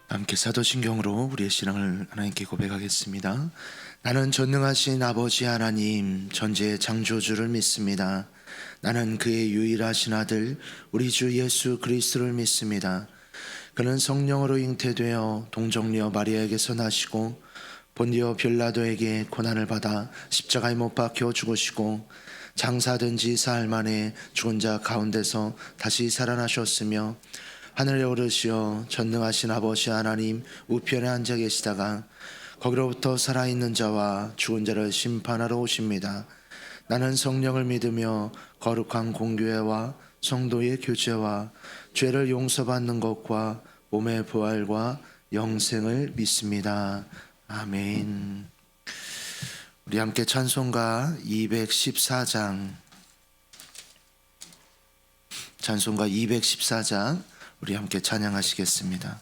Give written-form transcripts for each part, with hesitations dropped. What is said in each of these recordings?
함께 사도신경으로 우리의 신앙을 하나님께 고백하겠습니다. 나는 전능하신 아버지 하나님 전지의 창조주를 믿습니다. 나는 그의 유일하신 아들 우리 주 예수 그리스도를 믿습니다. 그는 성령으로 잉태되어 동정녀 마리아에게서 나시고 본디오 빌라도에게 고난을 받아 십자가에 못 박혀 죽으시고 장사된 지 사흘 만에 죽은 자 가운데서 다시 살아나셨으며 하늘에 오르시어 전능하신 아버지 하나님 우편에 앉아 계시다가 거기로부터 살아있는 자와 죽은 자를 심판하러 오십니다. 나는 성령을 믿으며 거룩한 공교회와 성도의 교제와 죄를 용서받는 것과 몸의 부활과 영생을 믿습니다. 아멘. 우리 함께 찬송가 214장 우리 함께 찬양하시겠습니다.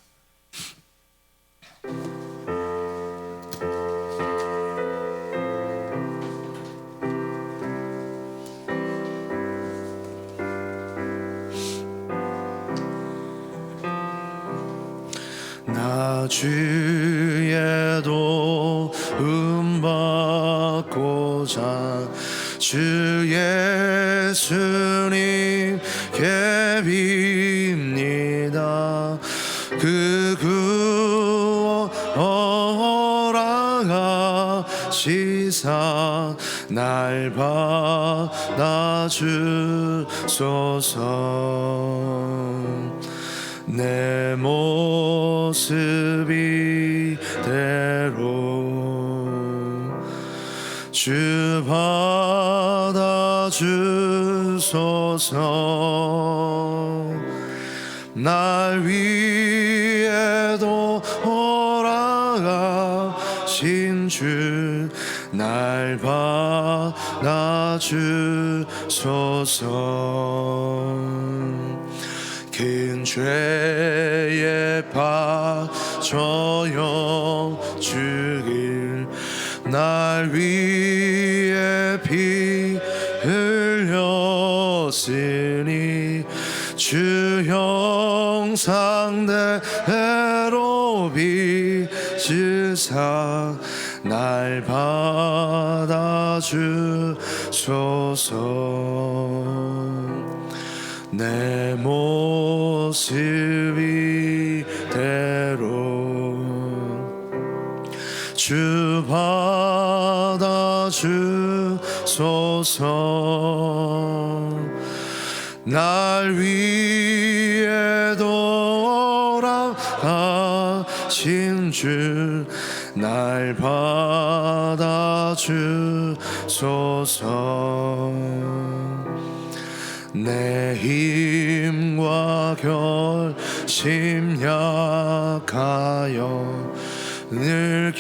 나 주의 도움 받고자 주 예수님께 빕니다. 그 구원하시사 날 받아주소서. 내 모습 이대로 주 받아주소서. 날 위에도 돌아가신 주 날 받아주소서. 큰 죄에 빠져 영주길 날 위해 피 흘렸으니 주 형상대로 빚으사 날 받아주소서. 내 모습 이대로 주 받아주소서. 날 위해 돌아가신 주 날 받아주소서. 내 힘과 결심 약하여 늘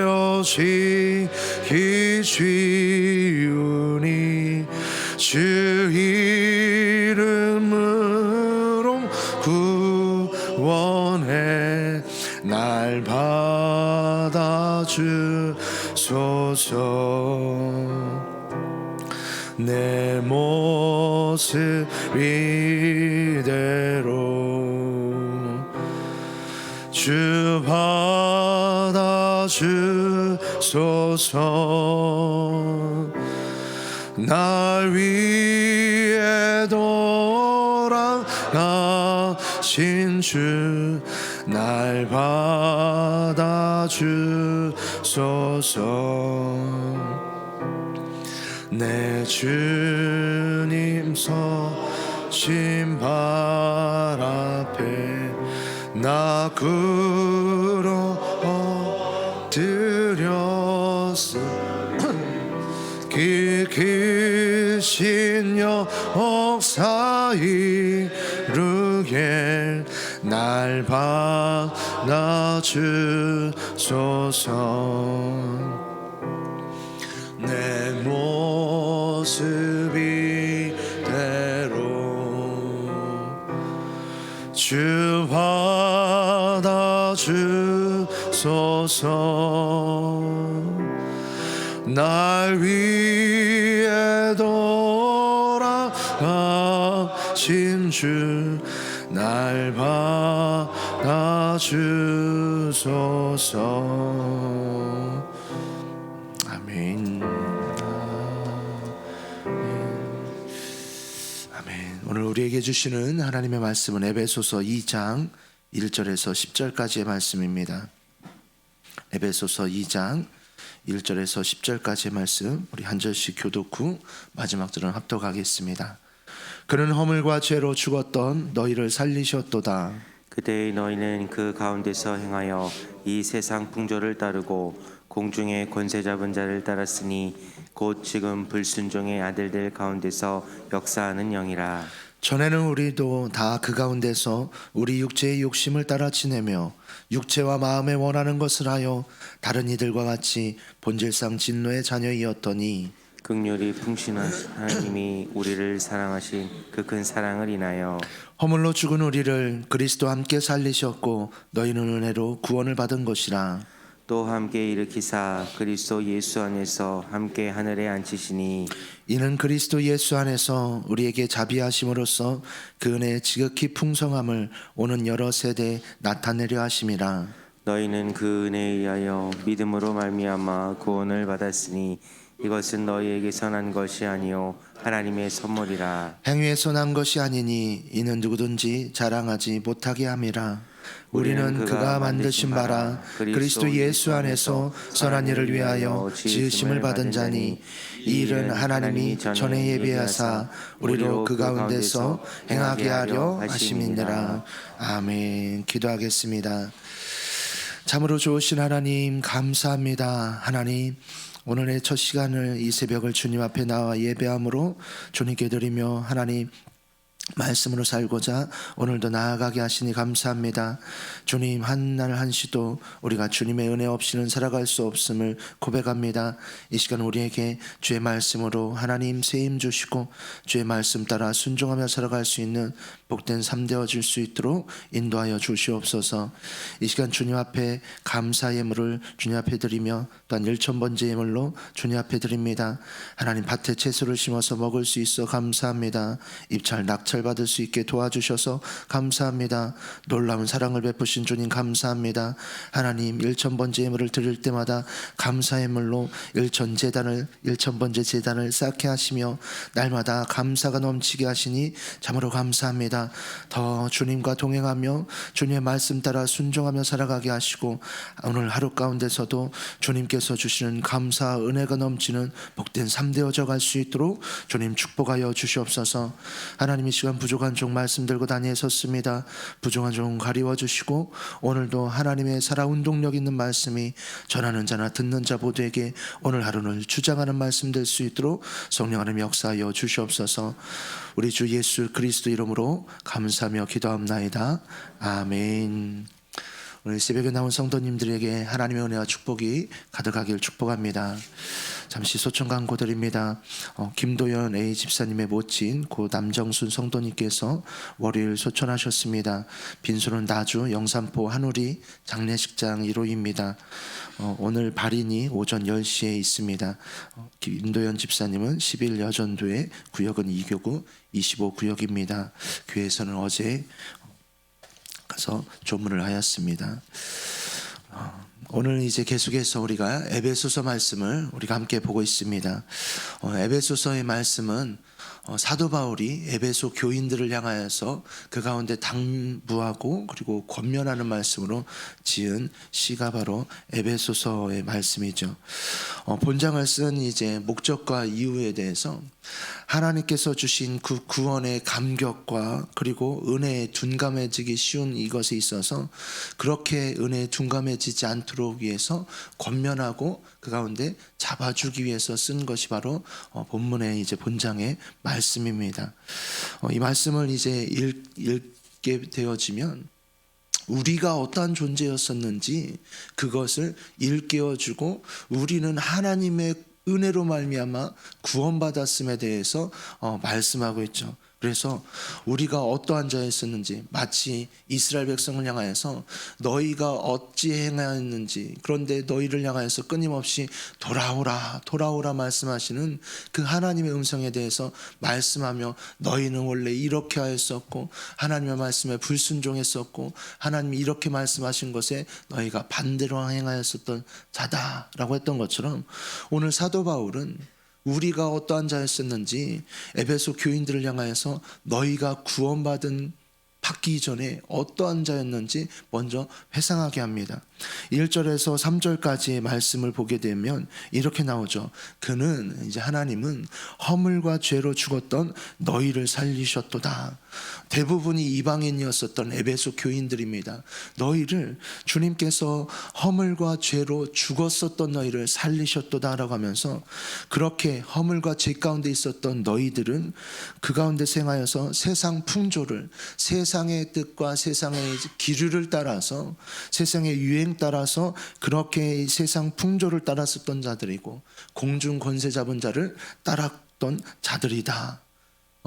깨어지기 쉬우니 주 이름으로 구원해 날 받아주소서. 내 모습 이대로 주 받아주소서. 날 위해 돌아가신 주 날 받아주소서. 내 주님 서신 발 앞에 나 끌어들였으 크신 역사 이루게 날 받아주소서. 내 모습 이대로 주 받아주소서. 날 위해 돌아가신 주 날 받아주소서. 아멘. 아멘. 오늘 우리에게 주시는 하나님의 말씀은 에베소서 2장 1절에서 10절까지의 말씀입니다. 에베소서 2장 1절에서 10절까지의 말씀, 우리 한 절씩 교독 후 마지막 절은 합독하겠습니다. 그는 허물과 죄로 죽었던 너희를 살리셨도다. 그때 너희는 그 가운데서 행하여 이 세상 풍조를 따르고 공중의 권세 잡은 자를 따랐으니 곧 지금 불순종의 아들들 가운데서 역사하는 영이라. 전에는 우리도 다 그 가운데서 우리 육체의 욕심을 따라 지내며 육체와 마음에 원하는 것을 하여 다른 이들과 같이 본질상 진노의 자녀이었더니 긍휼이 풍신한 하나님이 우리를 사랑하신 그 큰 사랑을 인하여 허물로 죽은 우리를 그리스도와 함께 살리셨고 너희는 은혜로 구원을 받은 것이라. 또 함께 일으키사 그리스도 예수 안에서 함께 하늘에 앉히시니 이는 그리스도 예수 안에서 우리에게 자비하심으로써 그 은혜의 지극히 풍성함을 오는 여러 세대에 나타내려 하심이라. 너희는 그 은혜에 의하여 믿음으로 말미암아 구원을 받았으니 이것은 너희에게서 난 것이 아니요 하나님의 선물이라. 행위에서 난 것이 아니니 이는 누구든지 자랑하지 못하게 함이라. 우리는 그가 만드신 바라 그리스도 예수 안에서 선한 일을 위하여 지으심을 받은 자니 이 일은 하나님이 전에 예비하사 우리로 그 가운데서 행하게 하려 하심이니라. 아멘. 기도하겠습니다. 참으로 좋으신 하나님 감사합니다. 하나님, 오늘의 첫 시간을 이 새벽을 주님 앞에 나와 예배함으로 주님께 드리며 하나님 말씀으로 살고자 오늘도 나아가게 하시니 감사합니다. 주님, 한 날 한시도 우리가 주님의 은혜 없이는 살아갈 수 없음을 고백합니다. 이 시간 우리에게 주의 말씀으로 하나님 세임 주시고 주의 말씀 따라 순종하며 살아갈 수 있는 복된 삶 되어질 수 있도록 인도하여 주시옵소서. 이 시간 주님 앞에 감사 예물을 주님 앞에 드리며 또한 1,000번째 예물로 주님 앞에 드립니다. 하나님, 밭에 채소를 심어서 먹을 수 있어 감사합니다. 입찰 낙찰 받을 수 있게 도와주셔서 감사합니다. 놀라운 사랑을 베푸신 주님 감사합니다. 하나님, 1,000번째 예물을 드릴 때마다 감사 예물로 1,000번째 제단을 쌓게 하시며 날마다 감사가 넘치게 하시니 참으로 감사합니다. 더 주님과 동행하며 주님의 말씀 따라 순종하며 살아가게 하시고 오늘 하루 가운데서도 주님께서 주시는 감사 은혜가 넘치는 복된 삶 되어져 갈 수 있도록 주님 축복하여 주시옵소서. 하나님, 이 시간 부족한 종 말씀 들고 다니에 섰습니다. 부족한 종 가리워 주시고 오늘도 하나님의 살아 운동력 있는 말씀이 전하는 자나 듣는 자 모두에게 오늘 하루를 주장하는 말씀 될 수 있도록 성령 하나님 역사하여 주시옵소서. 우리 주 예수 그리스도 이름으로 감사하며 기도합나이다. 아멘. 오늘 새벽에 나온 성도님들에게 하나님의 은혜와 축복이 가득하길 축복합니다. 잠시 소청 광고 드립니다. 김도연 A 집사님의 모친 고 남정순 성도님께서 월요일 소천하셨습니다. 빈소는 나주 영산포 한우리 장례식장 1호입니다. 오늘 발인이 오전 10시에 있습니다. 김도연 집사님은 11 여전도에 구역은 2교구 25구역입니다. 교회에서는 어제 가서 조문을 하였습니다. 오늘 이제 계속해서 우리가 에베소서 말씀을 우리가 함께 보고 있습니다. 에베소서의 말씀은 사도 바울이 에베소 교인들을 향하여서 그 가운데 당부하고 그리고 권면하는 말씀으로 지은 시가 바로 에베소서의 말씀이죠. 본장을 쓴 이제 목적과 이유에 대해서 하나님께서 주신 그 구원의 감격과 그리고 은혜에 둔감해지기 쉬운 이것에 있어서 그렇게 은혜에 둔감해지지 않도록 위해서 권면하고 그 가운데 잡아주기 위해서 쓴 것이 바로 본문의 이제 본장의 말씀입니다. 이 말씀을 이제 읽게 되어지면 우리가 어떠한 존재였었는지 그것을 일깨워주고 우리는 하나님의 은혜로 말미암아 구원받았음에 대해서 말씀하고 있죠. 그래서 우리가 어떠한 자였었는지, 마치 이스라엘 백성을 향하여서 너희가 어찌 행하였는지, 그런데 너희를 향하여서 끊임없이 돌아오라 돌아오라 말씀하시는 그 하나님의 음성에 대해서 말씀하며, 너희는 원래 이렇게 하였었고 하나님의 말씀에 불순종했었고 하나님이 이렇게 말씀하신 것에 너희가 반대로 행하였었던 자다라고 했던 것처럼, 오늘 사도 바울은 우리가 어떠한 자였었는지 에베소 교인들을 향하여서 너희가 구원받은 받기 전에 어떠한 자였는지 먼저 회상하게 합니다. 1절에서 3절까지의 말씀을 보게 되면 이렇게 나오죠. 그는, 이제 하나님은 허물과 죄로 죽었던 너희를 살리셨도다. 대부분이 이방인이었었던 에베소 교인들입니다. 너희를, 주님께서 허물과 죄로 죽었었던 너희를 살리셨도다라고 하면서, 그렇게 허물과 죄 가운데 있었던 너희들은 그 가운데 생하여서 세상 풍조를, 세상의 뜻과 세상의 기류를 따라서, 세상의 유행 따라서 그렇게 세상 풍조를 따랐었던 자들이고 공중 권세 잡은 자를 따랐던 자들이다.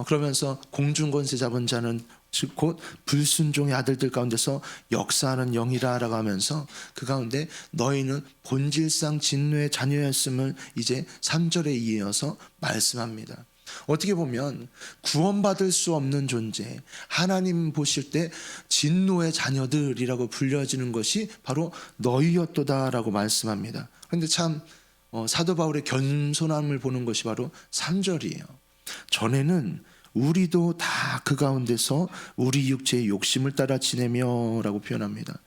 그러면서 공중 권세 잡은 자는 즉 곧 불순종의 아들들 가운데서 역사하는 영이라라고 하면서, 그 가운데 너희는 본질상 진노의 자녀였음을 이제 3절에 이어서 말씀합니다. 어떻게 보면 구원받을 수 없는 존재, 하나님 보실 때 진노의 자녀들이라고 불려지는 것이 바로 너희였도다라고 말씀합니다. 그런데 참 사도 바울의 겸손함을 보는 것이 바로 3절이에요. 전에는 우리도 다 그 가운데서 우리 육체의 욕심을 따라 지내며 라고 표현합니다.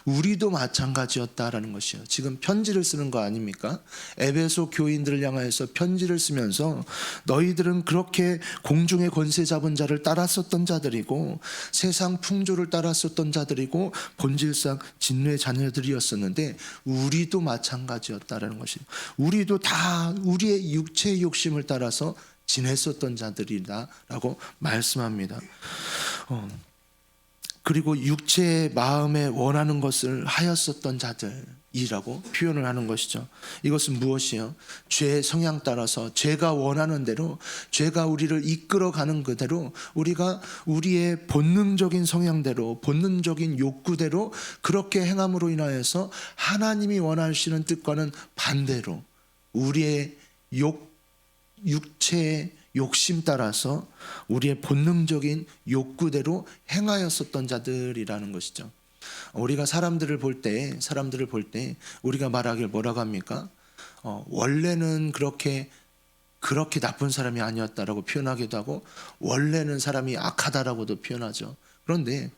우리도 마찬가지였다라는 것이요. 지금 편지를 쓰는 거 아닙니까? 에베소 교인들을 향하여서 편지를 쓰면서 너희들은 그렇게 공중의 권세 잡은 자를 따랐었던 자들이고 세상 풍조를 따랐었던 자들이고 본질상 진노의 자녀들이었었는데 우리도 마찬가지였다라는 것이요. 우리도 다 우리의 육체의 욕심을 따라서 지냈었던 자들이다라고 말씀합니다. 그리고 육체의 마음에 원하는 것을 하였었던 자들이라고 표현을 하는 것이죠. 이것은 무엇이요? 죄의 성향 따라서 죄가 원하는 대로, 죄가 우리를 이끌어가는 그대로 우리가 우리의 본능적인 성향대로, 본능적인 욕구대로 그렇게 행함으로 인하여서 하나님이 원하시는 뜻과는 반대로 우리의 육체의 욕심 따라서 우리의 본능적인 욕구대로 행하였었던 자들이라는 것이죠. 우리가 사람들을 볼 때 우리가 말하길 뭐라고 합니까? 원래는 그렇게 나쁜 사람이 아니었다라고 표현하기도 하고, 원래는 사람이 악하다라고도 표현하죠. 그런데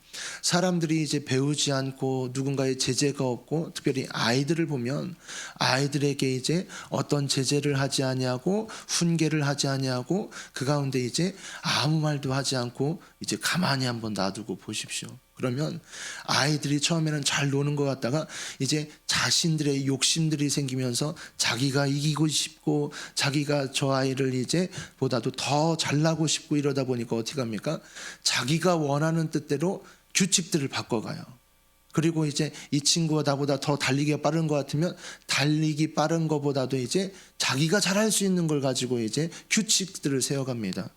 사람들이 이제 배우지 않고 누군가의 제재가 없고, 특별히 아이들을 보면 아이들에게 이제 어떤 제재를 하지 아니하고 훈계를 하지 아니하고 그 가운데 이제 아무 말도 하지 않고 이제 가만히 한번 놔두고 보십시오. 그러면 아이들이 처음에는 잘 노는 것 같다가 이제 자신들의 욕심들이 생기면서 자기가 이기고 싶고 자기가 저 아이를 이제 보다도 더 잘나고 싶고 이러다 보니까 어떻게 합니까? 자기가 원하는 뜻대로 규칙들을 바꿔가요. 그리고 이제 이 친구가 나보다 더 달리기가 빠른 것 같으면 달리기 빠른 것보다도 이제 자기가 잘할 수 있는 걸 가지고 이제 규칙들을 세워갑니다.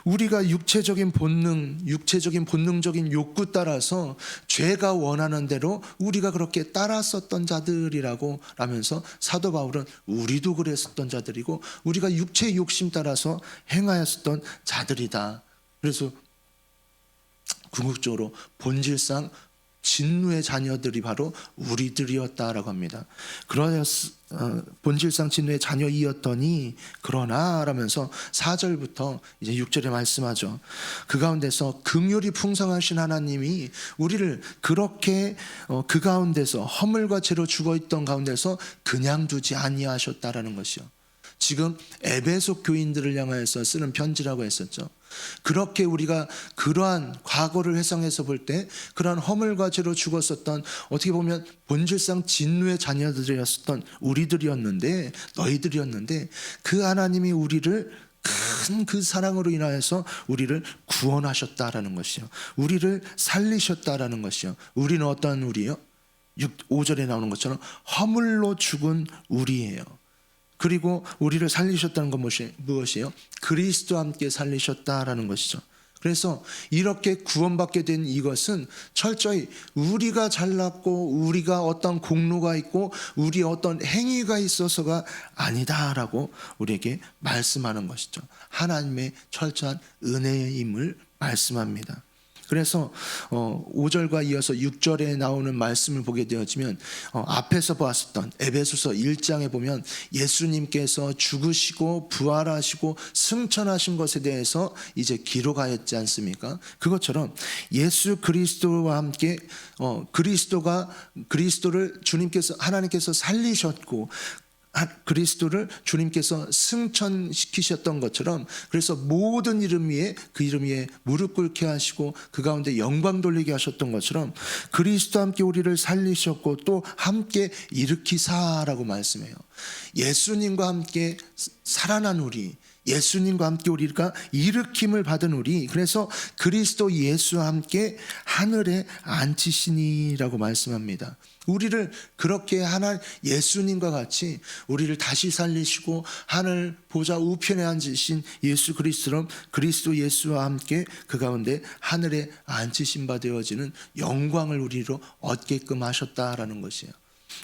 우리가 육체적인 본능적인 욕구 따라서 죄가 원하는 대로 우리가 그렇게 따랐었던 자들이라고 하면서 사도 바울은 우리도 그랬었던 자들이고 우리가 육체의 욕심 따라서 행하였었던 자들이다. 그래서 궁극적으로 본질상 진노의 자녀들이 바로 우리들이었다라고 합니다. 본질상 진노의 자녀이었더니 그러나 라면서 4절부터 이제 6절에 말씀하죠. 그 가운데서 긍휼이 풍성하신 하나님이 우리를 그렇게 그 가운데서 허물과 죄로 죽어있던 가운데서 그냥 두지 아니하셨다라는 것이요. 지금 에베소 교인들을 향하여서 쓰는 편지라고 했었죠. 그렇게 우리가 그러한 과거를 회상해서 볼 때 그러한 허물과 죄로 죽었었던, 어떻게 보면 본질상 진노의 자녀들이었었던 우리들이었는데, 너희들이었는데, 그 하나님이 우리를 큰 그 사랑으로 인하여서 우리를 구원하셨다라는 것이요, 우리를 살리셨다라는 것이요. 우리는 어떠한 우리요? 5절에 나오는 것처럼 허물로 죽은 우리예요. 그리고 우리를 살리셨다는 건 무엇이에요? 그리스도와 함께 살리셨다라는 것이죠. 그래서 이렇게 구원받게 된 이것은 철저히 우리가 잘났고 우리가 어떤 공로가 있고 우리의 어떤 행위가 있어서가 아니다라고 우리에게 말씀하는 것이죠. 하나님의 철저한 은혜임을 말씀합니다. 그래서 5절과 이어서 6절에 나오는 말씀을 보게 되어지면 앞에서 보았었던 에베소서 1장에 보면 예수님께서 죽으시고 부활하시고 승천하신 것에 대해서 이제 기록하였지 않습니까? 그것처럼 예수 그리스도와 함께 그리스도를 주님께서 하나님께서 살리셨고 그리스도를 주님께서 승천시키셨던 것처럼 그래서 모든 이름 위에 그 이름 위에 무릎 꿇게 하시고 그 가운데 영광 돌리게 하셨던 것처럼 그리스도와 함께 우리를 살리셨고 또 함께 일으키사라고 말씀해요. 예수님과 함께 살아난 우리, 예수님과 함께 우리가 일으킴을 받은 우리, 그래서 그리스도 예수와 함께 하늘에 앉히시니라고 말씀합니다. 우리를 그렇게 예수님과 같이 우리를 다시 살리시고 하늘 보좌 우편에 앉으신 예수 그리스도처럼 그리스도 예수와 함께 그 가운데 하늘에 앉히신 바 되어지는 영광을 우리로 얻게끔 하셨다라는 것이에요.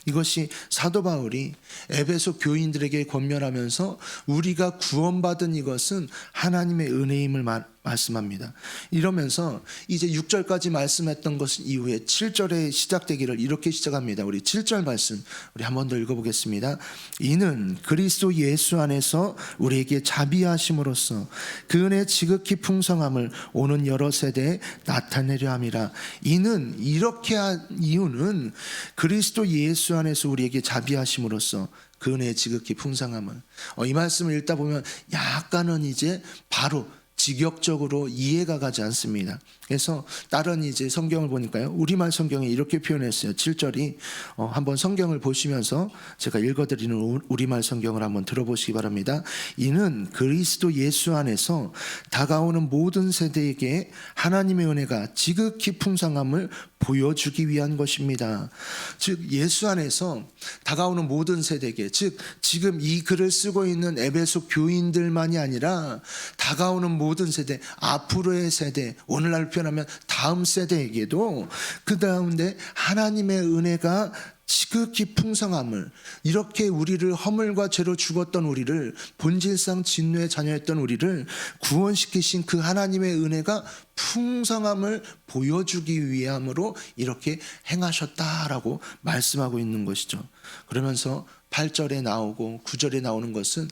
이것이 사도 바울이 에베소 교인들에게 권면하면서 우리가 구원받은 이것은 하나님의 은혜임을 말씀합니다. 이러면서 이제 6절까지 말씀했던 것 이후에 7절에 시작되기를 이렇게 시작합니다. 우리 7절 말씀 우리 한 번 더 읽어보겠습니다. 이는 그리스도 예수 안에서 우리에게 자비하심으로써 그 은혜의 지극히 풍성함을 오는 여러 세대에 나타내려 함이라. 이는 이렇게 한 이유는 그리스도 예수 안에서 우리에게 자비하심으로써 그 은혜의 지극히 풍성함을 이 말씀을 읽다 보면 약간은 이제 바로 직역적으로 이해가 가지 않습니다. 그래서 다른 이제 성경을 보니까요, 우리말 성경에 이렇게 표현했어요. 7절이 한번 성경을 보시면서 제가 읽어드리는 우리말 성경을 한번 들어보시기 바랍니다. 이는 그리스도 예수 안에서 다가오는 모든 세대에게 하나님의 은혜가 지극히 풍성함을 보여주기 위한 것입니다. 즉 예수 안에서 다가오는 모든 세대에게, 즉 지금 이 글을 쓰고 있는 에베소 교인들만이 아니라 다가오는 모든 세대, 앞으로의 세대, 오늘날 표현하면 다음 세대에게도 그 가운데 하나님의 은혜가 지극히 풍성함을, 이렇게 우리를 허물과 죄로 죽었던 우리를, 본질상 진노의 자녀였던 우리를 구원시키신 그 하나님의 은혜가 풍성함을 보여주기 위함으로 이렇게 행하셨다라고 말씀하고 있는 것이죠. 그러면서 8절에 나오고 9절에 나오는 것은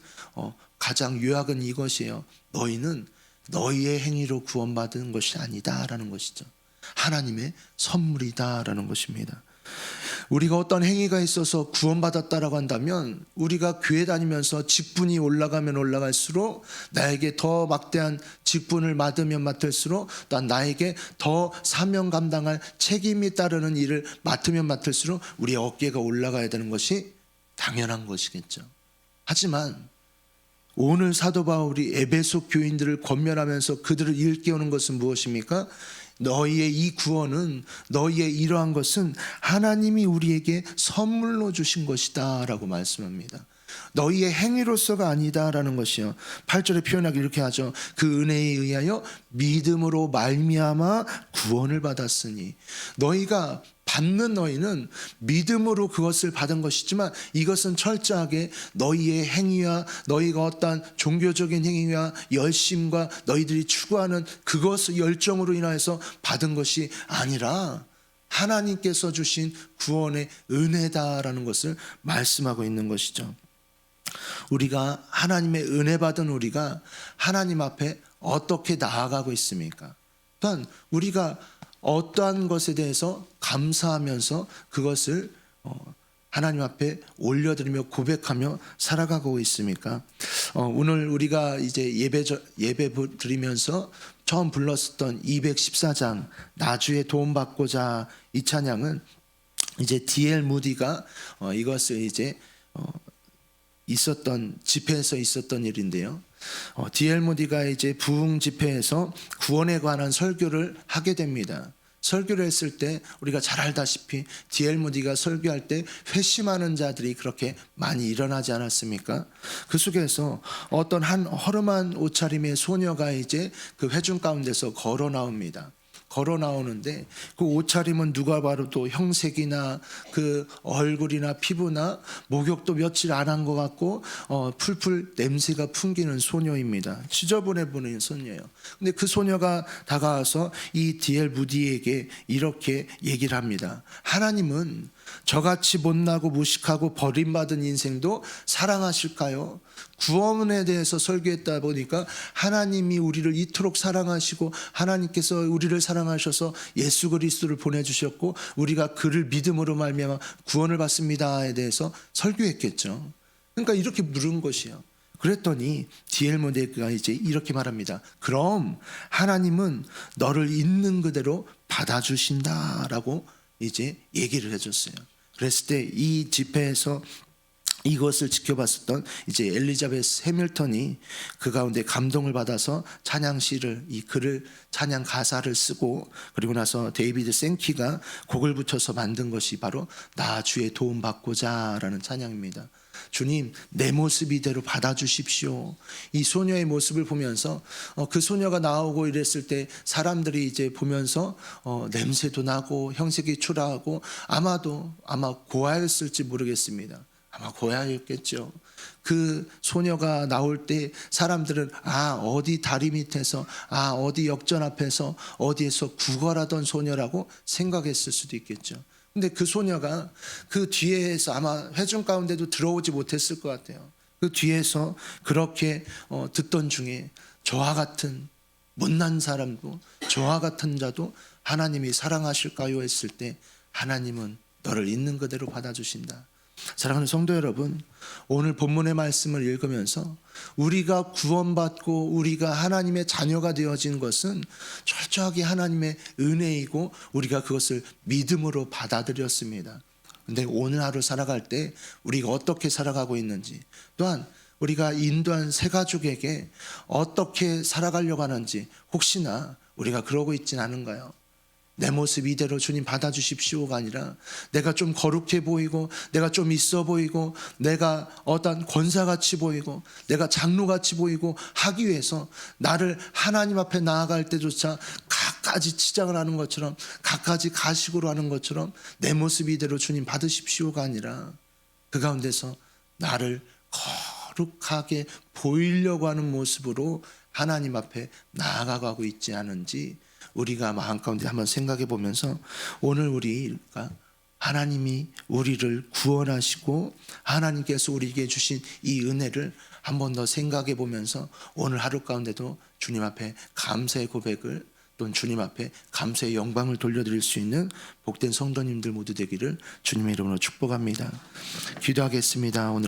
가장 요약은 이것이에요. 너희는 너희의 행위로 구원받은 것이 아니다라는 것이죠. 하나님의 선물이다라는 것입니다. 우리가 어떤 행위가 있어서 구원받았다라고 한다면 우리가 교회 다니면서 직분이 올라가면 올라갈수록 나에게 더 막대한 직분을 맡으면 맡을수록 또 나에게 더 사명 감당할 책임이 따르는 일을 맡으면 맡을수록 우리의 어깨가 올라가야 되는 것이 당연한 것이겠죠. 하지만 오늘 사도 바울이 에베소 교인들을 권면하면서 그들을 일깨우는 것은 무엇입니까? 너희의 이 구원은, 너희의 이러한 것은 하나님이 우리에게 선물로 주신 것이다 라고 말씀합니다. 너희의 행위로서가 아니다라는 것이요. 8절에 표현하기 이렇게 하죠. 그 은혜에 의하여 믿음으로 말미암아 구원을 받았으니, 너희가 받는 너희는 믿음으로 그것을 받은 것이지만 이것은 철저하게 너희의 행위와 너희가 어떠한 종교적인 행위와 열심과 너희들이 추구하는 그것 열정으로 인하여서 받은 것이 아니라 하나님께서 주신 구원의 은혜다라는 것을 말씀하고 있는 것이죠. 우리가 하나님의 은혜 받은 우리가 하나님 앞에 어떻게 나아가고 있습니까? 또한 우리가 어떠한 것에 대해서 감사하면서 그것을 하나님 앞에 올려드리며 고백하며 살아가고 있습니까? 오늘 우리가 이제 예배 드리면서 처음 불렀었던 214장 나주에 도움받고자, 이 찬양은 이제 D.L. 무디가 이것을 이제 있었던 집회에서 있었던 일인데요. D.L. 무디가 이제 부흥 집회에서 구원에 관한 설교를 하게 됩니다. 설교를 했을 때 우리가 잘 알다시피 D.L. 무디가 설교할 때 회심하는 자들이 그렇게 많이 일어나지 않았습니까? 그 속에서 어떤 한 허름한 옷차림의 소녀가 이제 그 회중 가운데서 걸어 나옵니다. 걸어 나오는데 그 옷차림은 누가 봐도 형색이나 그 얼굴이나 피부나 목욕도 며칠 안 한 것 같고 풀풀 냄새가 풍기는 소녀입니다. 지저분해 보이는 소녀예요. 근데 그 소녀가 다가와서 이 D.L. 무디에게 이렇게 얘기를 합니다. 하나님은 저같이 못나고 무식하고 버림받은 인생도 사랑하실까요? 구원에 대해서 설교했다 보니까 하나님이 우리를 이토록 사랑하시고 하나님께서 우리를 사랑하셔서 예수 그리스도를 보내주셨고 우리가 그를 믿음으로 말미암아 구원을 받습니다에 대해서 설교했겠죠. 그러니까 이렇게 물은 것이에요. 그랬더니 D.L. 무디가 이제 이렇게 말합니다. 그럼 하나님은 너를 있는 그대로 받아주신다라고 이제 얘기를 해줬어요. 그랬을 때 이 집회에서 이것을 지켜봤었던 이제 엘리자베스 해밀턴이 그 가운데 감동을 받아서 찬양시를 이 글을 찬양 가사를 쓰고 그리고 나서 데이비드 생키가 곡을 붙여서 만든 것이 바로 나 주의 도움 받고자라는 찬양입니다. 주님 내 모습 이대로 받아주십시오. 이 소녀의 모습을 보면서 그 소녀가 나오고 이랬을 때 사람들이 이제 보면서 냄새도 나고 형색이 초라하고 아마 고아였을지 모르겠습니다. 아마 고아였겠죠. 그 소녀가 나올 때 사람들은 어디 다리 밑에서 어디 역전 앞에서 어디에서 구걸하던 소녀라고 생각했을 수도 있겠죠. 근데 그 소녀가 그 뒤에서 아마 회중 가운데도 들어오지 못했을 것 같아요. 그 뒤에서 그렇게 듣던 중에 저와 같은 못난 사람도 저와 같은 자도 하나님이 사랑하실까요 했을 때 하나님은 너를 있는 그대로 받아주신다. 사랑하는 성도 여러분, 오늘 본문의 말씀을 읽으면서 우리가 구원받고 우리가 하나님의 자녀가 되어진 것은 철저하게 하나님의 은혜이고 우리가 그것을 믿음으로 받아들였습니다. 근데 오늘 하루 살아갈 때 우리가 어떻게 살아가고 있는지, 또한 우리가 인도한 새 가족에게 어떻게 살아가려고 하는지 혹시나 우리가 그러고 있진 않은가요? 내 모습 이대로 주님 받아주십시오가 아니라 내가 좀 거룩해 보이고 내가 좀 있어 보이고 내가 어떤 권사같이 보이고 내가 장로같이 보이고 하기 위해서 나를 하나님 앞에 나아갈 때조차 갖가지 치장을 하는 것처럼 갖가지 가식으로 하는 것처럼 내 모습 이대로 주님 받으십시오가 아니라 그 가운데서 나를 거룩하게 보이려고 하는 모습으로 하나님 앞에 나아가고 있지 않은지 우리가 마음 가운데 한번 생각해 보면서 오늘 우리가 하나님이 우리를 구원하시고 하나님께서 우리에게 주신 이 은혜를 한 번 더 생각해 보면서 오늘 하루 가운데도 주님 앞에 감사의 고백을 또는 주님 앞에 감사의 영광을 돌려드릴 수 있는 복된 성도님들 모두 되기를 주님의 이름으로 축복합니다. 기도하겠습니다. 오늘